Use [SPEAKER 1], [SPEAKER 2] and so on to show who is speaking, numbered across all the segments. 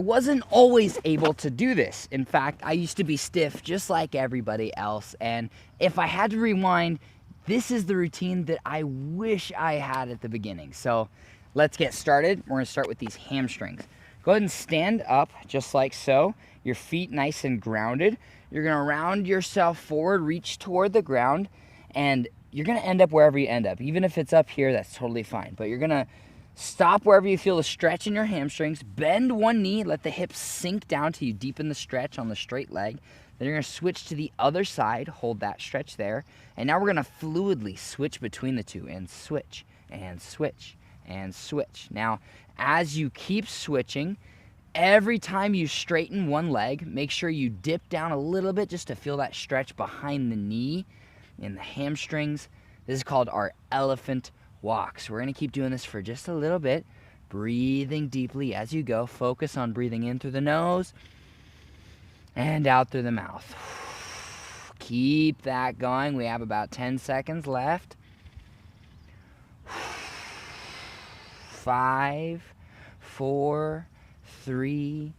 [SPEAKER 1] I wasn't always able to do this. In fact, I used to be stiff just like everybody else. And if I had to rewind, this is the routine that I wish I had at the beginning. So let's get started. We're gonna start with these hamstrings. Go ahead and stand up just like so. Your feet nice and grounded. You're gonna round yourself forward, reach toward the ground, and you're gonna end up wherever you end up. Even if it's up here, that's totally fine. But you're gonna stop wherever you feel a stretch in your hamstrings. Bend one knee, let the hips sink down till you deepen the stretch on the straight leg. Then you're gonna switch to the other side, hold that stretch there. And now we're gonna fluidly switch between the two and switch, and switch, and switch. Now, as you keep switching, every time you straighten one leg, make sure you dip down a little bit just to feel that stretch behind the knee and the hamstrings. This is called our elephant walk. So we're going to keep doing this for just a little bit, breathing deeply as you go. Focus on breathing in through the nose and out through the mouth. Keep that going. We have about 10 seconds left. 5, 4, 3,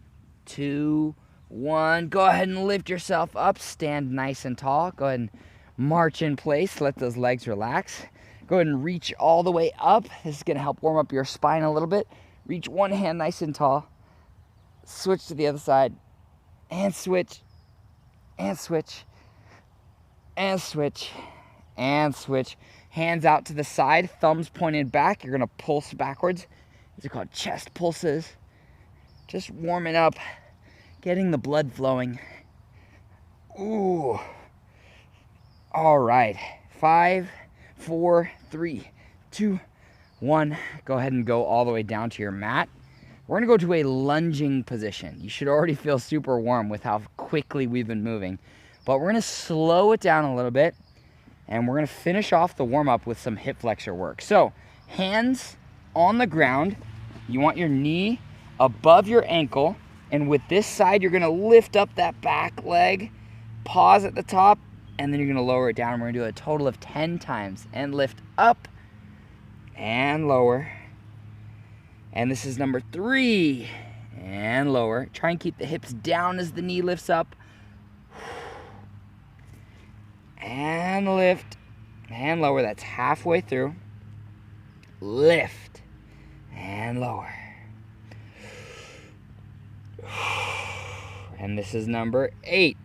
[SPEAKER 1] 2, 1. Go ahead and lift yourself up. Stand nice and tall. Go ahead and march in place. Let those legs relax. Go ahead and reach all the way up. This is going to help warm up your spine a little bit. Reach one hand nice and tall. Switch to the other side. And switch. And switch. And switch. And switch. Hands out to the side. Thumbs pointed back. You're going to pulse backwards. These are called chest pulses. Just warming up. Getting the blood flowing. Ooh. All right. 5, 4, 3, 2, 1. Go ahead and go all the way down to your mat. We're going to go to a lunging position. You should already feel super warm with how quickly we've been moving. But we're going to slow it down a little bit. And we're going to finish off the warm-up with some hip flexor work. So, hands on the ground. You want your knee above your ankle. And with this side, you're going to lift up that back leg. Pause at the top. And then you're going to lower it down. We're going to do a total of 10 times. And lift up and lower. And this is number 3. And lower. Try and keep the hips down as the knee lifts up. And lift. And lower. That's halfway through. Lift. And lower. And this is number 8.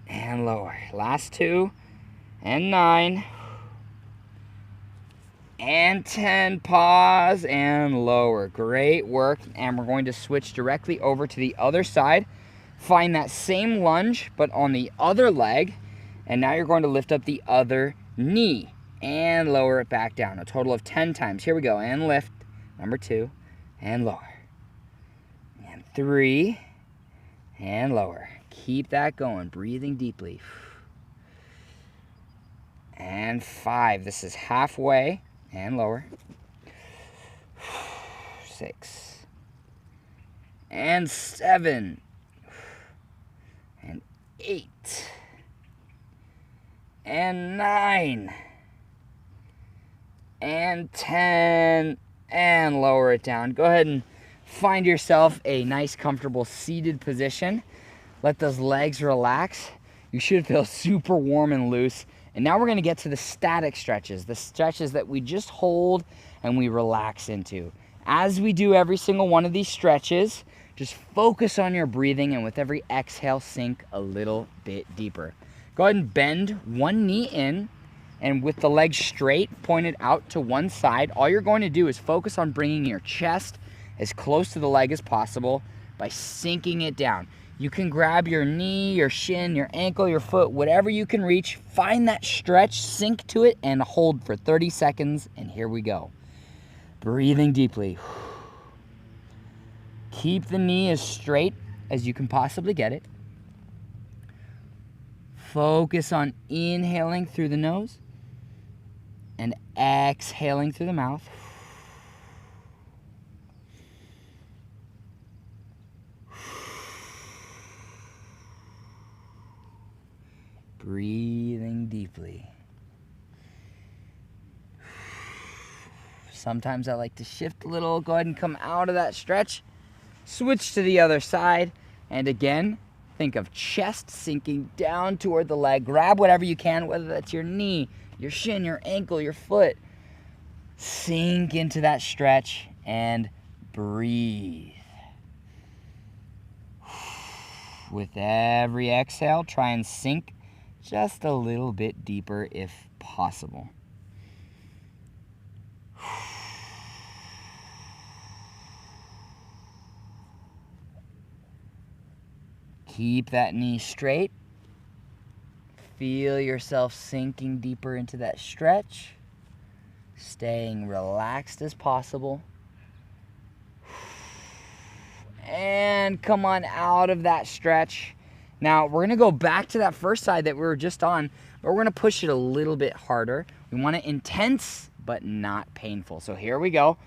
[SPEAKER 1] And lower. Last 2. And 9. And 10. Pause and lower. Great work. And we're going to switch directly over to the other side. Find that same lunge, but on the other leg. And now you're going to lift up the other knee. And lower it back down. A total of 10 times. Here we go. And lift. Number 2. And lower. And 3. And lower. Keep that going. Breathing deeply. And 5. This is halfway. And lower. 6. And 7. And 8. And 9. And 10. And lower it down. Go ahead and find yourself a nice, comfortable seated position. Let those legs relax. You should feel super warm and loose. And now we're going to get to the static stretches, the stretches that we just hold and we relax into. As we do every single one of these stretches, just focus on your breathing, and with every exhale, sink a little bit deeper. Go ahead and bend one knee in, and with the leg straight, pointed out to one side, all you're going to do is focus on bringing your chest as close to the leg as possible by sinking it down. You can grab your knee, your shin, your ankle, your foot, whatever you can reach. Find that stretch, sink to it, and hold for 30 seconds. And here we go. Breathing deeply. Keep the knee as straight as you can possibly get it. Focus on inhaling through the nose and exhaling through the mouth. Breathing deeply. Sometimes I like to shift a little. Go ahead and come out of that stretch. Switch to the other side. And again, think of chest sinking down toward the leg. Grab whatever you can, whether that's your knee, your shin, your ankle, your foot. Sink into that stretch and breathe. With every exhale, try and sink just a little bit deeper if possible. Keep that knee straight. Feel yourself sinking deeper into that stretch. Staying relaxed as possible. And come on out of that stretch. Now, we're going to go back to that first side that we were just on, but we're going to push it a little bit harder. We want it intense, but not painful. So here we go.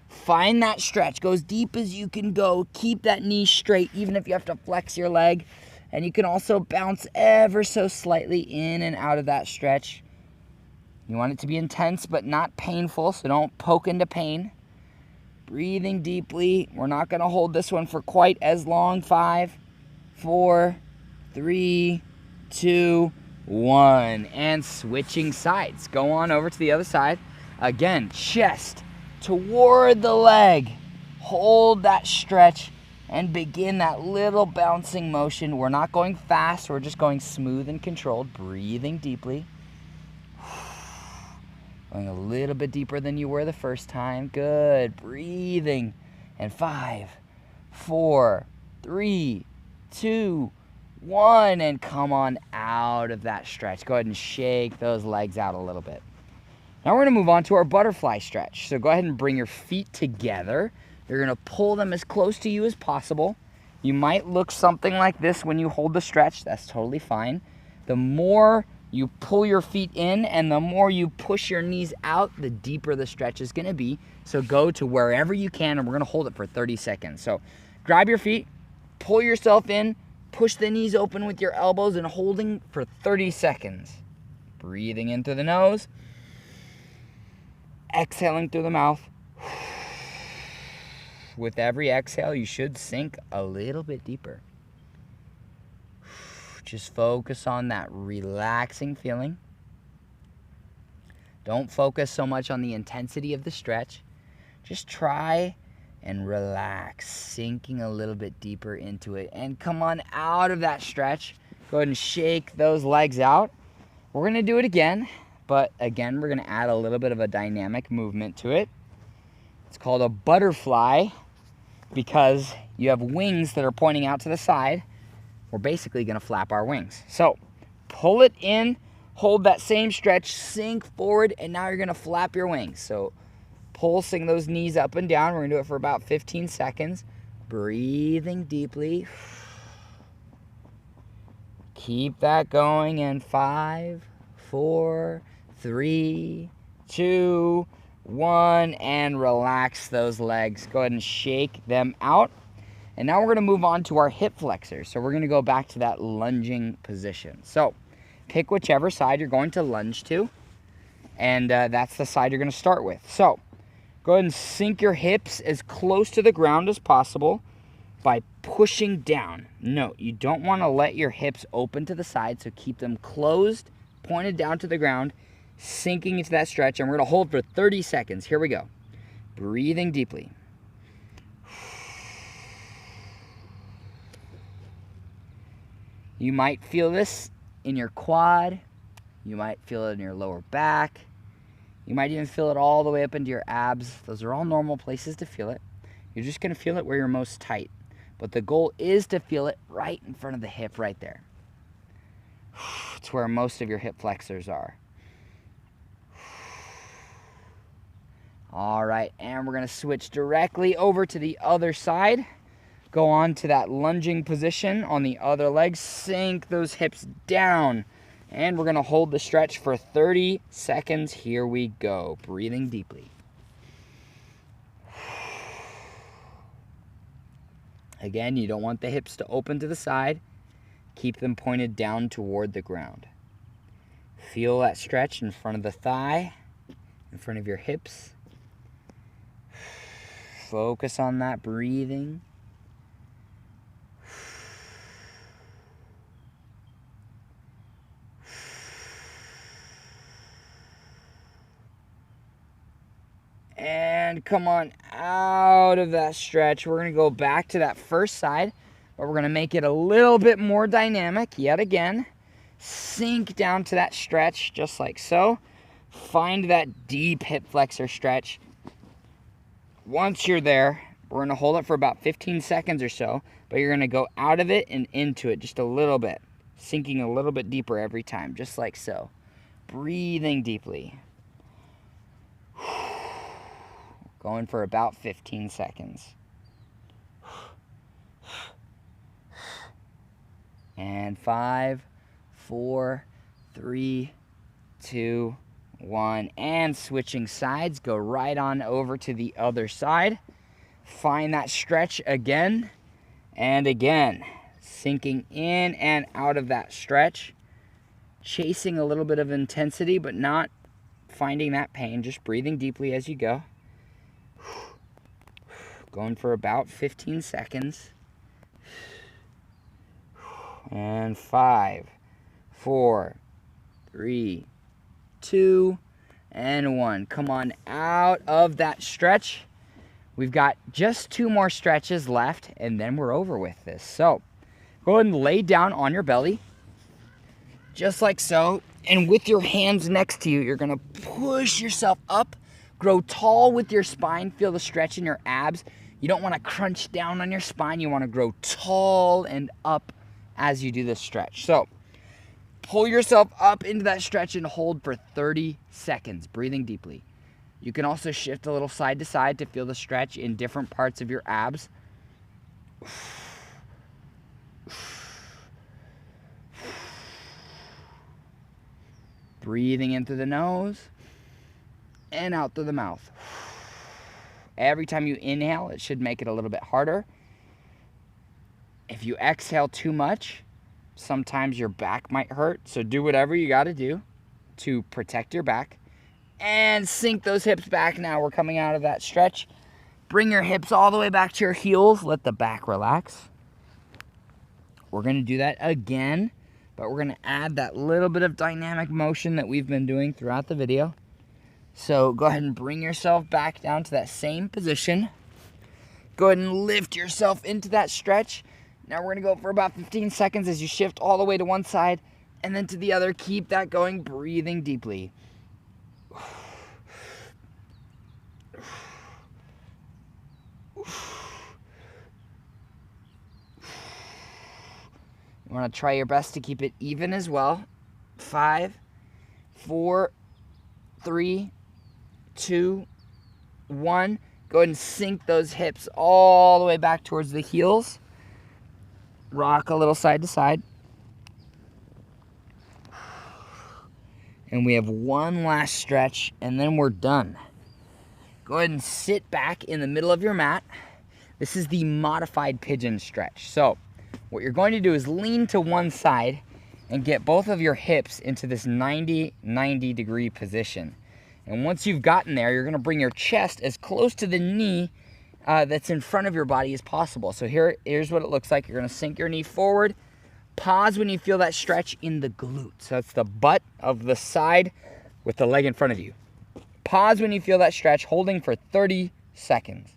[SPEAKER 1] Find that stretch. Go as deep as you can go. Keep that knee straight, even if you have to flex your leg. And you can also bounce ever so slightly in and out of that stretch. You want it to be intense, but not painful, so don't poke into pain. Breathing deeply. We're not going to hold this one for quite as long. 5, 4, 3, 2, 1. And switching sides. Go on over to the other side. Again, chest toward the leg. Hold that stretch and begin that little bouncing motion. We're not going fast. We're just going smooth and controlled. Breathing deeply. Going a little bit deeper than you were the first time. Good. Breathing. And 5, 4, 3, 2, 1. And come on out of that stretch. Go ahead and shake those legs out a little bit. Now we're going to move on to our butterfly stretch. So go ahead and bring your feet together. You're going to pull them as close to you as possible. You might look something like this when you hold the stretch. That's totally fine. The more you pull your feet in and the more you push your knees out, the deeper the stretch is going to be. So go to wherever you can, and we're going to hold it for 30 seconds. So grab your feet, pull yourself in, push the knees open with your elbows, and holding for 30 seconds. Breathing in through the nose. Exhaling through the mouth. With every exhale, you should sink a little bit deeper. Just focus on that relaxing feeling. Don't focus so much on the intensity of the stretch. Just try and relax, sinking a little bit deeper into it. And come on out of that stretch. Go ahead and shake those legs out. We're going to do it again. But again, we're going to add a little bit of a dynamic movement to it. It's called a butterfly because you have wings that are pointing out to the side. We're basically going to flap our wings. So pull it in, hold that same stretch, sink forward, and now you're going to flap your wings. So pulsing those knees up and down. We're going to do it for about 15 seconds. Breathing deeply. Keep that going in 5, 4, 3, 2, 1, and relax those legs. Go ahead and shake them out. And now we're going to move on to our hip flexors. So we're going to go back to that lunging position. So pick whichever side you're going to lunge to, and that's the side you're going to start with. So go ahead and sink your hips as close to the ground as possible by pushing down. Note, you don't want to let your hips open to the side, so keep them closed, pointed down to the ground, sinking into that stretch, and we're going to hold for 30 seconds. Here we go. Breathing deeply. You might feel this in your quad. You might feel it in your lower back. You might even feel it all the way up into your abs. Those are all normal places to feel it. You're just going to feel it where you're most tight. But the goal is to feel it right in front of the hip right there. It's where most of your hip flexors are. All right, and we're going to switch directly over to the other side. Go on to that lunging position on the other leg. Sink those hips down. And we're going to hold the stretch for 30 seconds. Here we go. Breathing deeply. Again, you don't want the hips to open to the side. Keep them pointed down toward the ground. Feel that stretch in front of the thigh, in front of your hips. Focus on that breathing. And come on out of that stretch. We're going to go back to that first side, but we're going to make it a little bit more dynamic yet again. Sink down to that stretch just like so. Find that deep hip flexor stretch. Once you're there, we're going to hold it for about 15 seconds or so, but you're going to go out of it and into it just a little bit, sinking a little bit deeper every time, just like so. Breathing deeply. Going for about 15 seconds. And 5, 4, 3, 2, 1. And switching sides, go right on over to the other side. Find that stretch again and again. Sinking in and out of that stretch. Chasing a little bit of intensity, but not finding that pain. Just breathing deeply as you go. Going for about 15 seconds. And 5, 4, 3, 2, and 1. Come on out of that stretch. We've got just 2 more stretches left, and then we're over with this. So, go ahead and lay down on your belly, just like so. And with your hands next to you, you're going to push yourself up. Grow tall with your spine. Feel the stretch in your abs. You don't want to crunch down on your spine. You want to grow tall and up as you do this stretch. So, pull yourself up into that stretch and hold for 30 seconds, breathing deeply. You can also shift a little side to side to feel the stretch in different parts of your abs. Breathing in through the nose and out through the mouth. Every time you inhale, it should make it a little bit harder. If you exhale too much, sometimes your back might hurt. So do whatever you got to do to protect your back. And sink those hips back now. We're coming out of that stretch. Bring your hips all the way back to your heels. Let the back relax. We're going to do that again, but we're going to add that little bit of dynamic motion that we've been doing throughout the video. So go ahead and bring yourself back down to that same position. Go ahead and lift yourself into that stretch. Now we're going to go for about 15 seconds as you shift all the way to one side and then to the other. Keep that going, breathing deeply. You want to try your best to keep it even as well. 5, 4, 3, 2, 1. Go ahead and sink those hips all the way back towards the heels. Rock a little side to side. And we have one last stretch, and then we're done. Go ahead and sit back in the middle of your mat. This is the modified pigeon stretch. So what you're going to do is lean to one side and get both of your hips into this 90 degree position. And once you've gotten there, you're going to bring your chest as close to the knee that's in front of your body as possible. So here's what it looks like. You're going to sink your knee forward. Pause when you feel that stretch in the glute. So it's the butt of the side with the leg in front of you. Pause when you feel that stretch, holding for 30 seconds.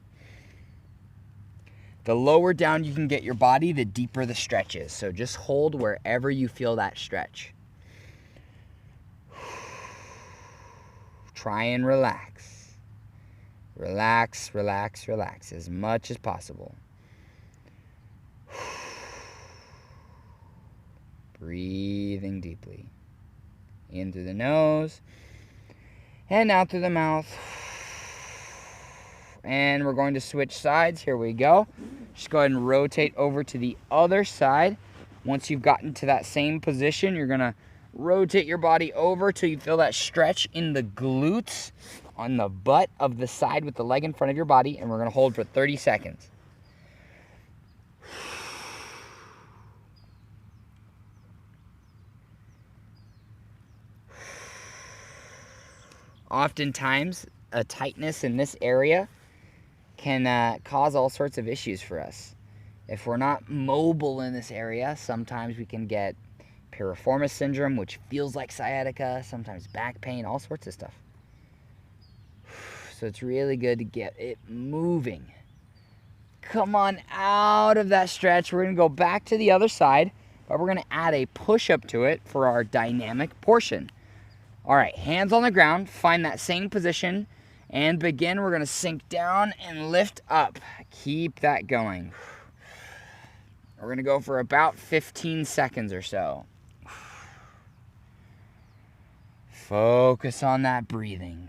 [SPEAKER 1] The lower down you can get your body, the deeper the stretch is. So just hold wherever you feel that stretch. Try and relax. Relax, relax, relax as much as possible. Breathing deeply. In through the nose and out through the mouth. And we're going to switch sides. Here we go. Just go ahead and rotate over to the other side. Once you've gotten to that same position, you're going to rotate your body over till you feel that stretch in the glutes on the butt of the side with the leg in front of your body. And we're going to hold for 30 seconds. Oftentimes, a tightness in this area can cause all sorts of issues for us. If we're not mobile in this area, sometimes we can get piriformis syndrome, which feels like sciatica, sometimes back pain, all sorts of stuff. So it's really good to get it moving. Come on out of that stretch. We're going to go back to the other side, but we're going to add a push-up to it for our dynamic portion. All right, hands on the ground. Find that same position and begin. We're going to sink down and lift up. Keep that going. We're going to go for about 15 seconds or so. Focus on that breathing.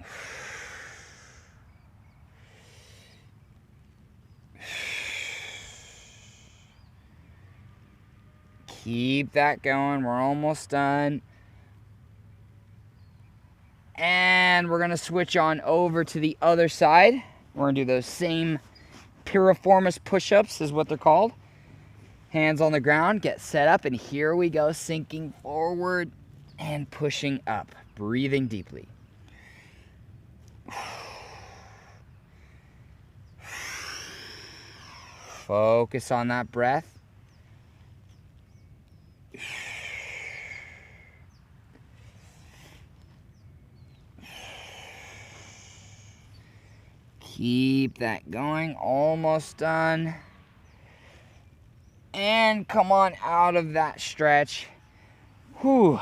[SPEAKER 1] Keep that going. We're almost done. And we're going to switch on over to the other side. We're going to do those same piriformis push-ups is what they're called. Hands on the ground, get set up, and here we go, sinking forward and pushing up, breathing deeply. Focus on that breath. Keep that going. Almost done. And come on out of that stretch. Whew.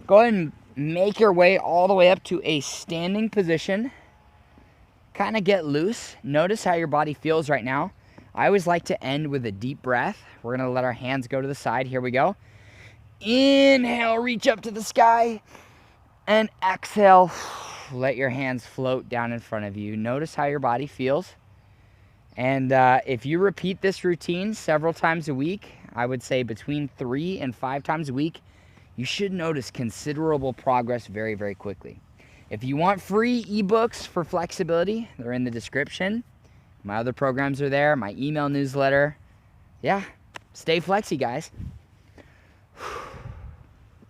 [SPEAKER 1] Go ahead and make your way all the way up to a standing position. Kind of get loose. Notice how your body feels right now. I always like to end with a deep breath. We're going to let our hands go to the side. Here we go. Inhale, reach up to the sky. And exhale. Let your hands float down in front of you. Notice how your body feels. And if you repeat this routine several times a week, I would say between 3 and 5 times a week, you should notice considerable progress very, very quickly. If you want free ebooks for flexibility, they're in the description. My other programs are there, my email newsletter. Yeah, stay flexy, guys.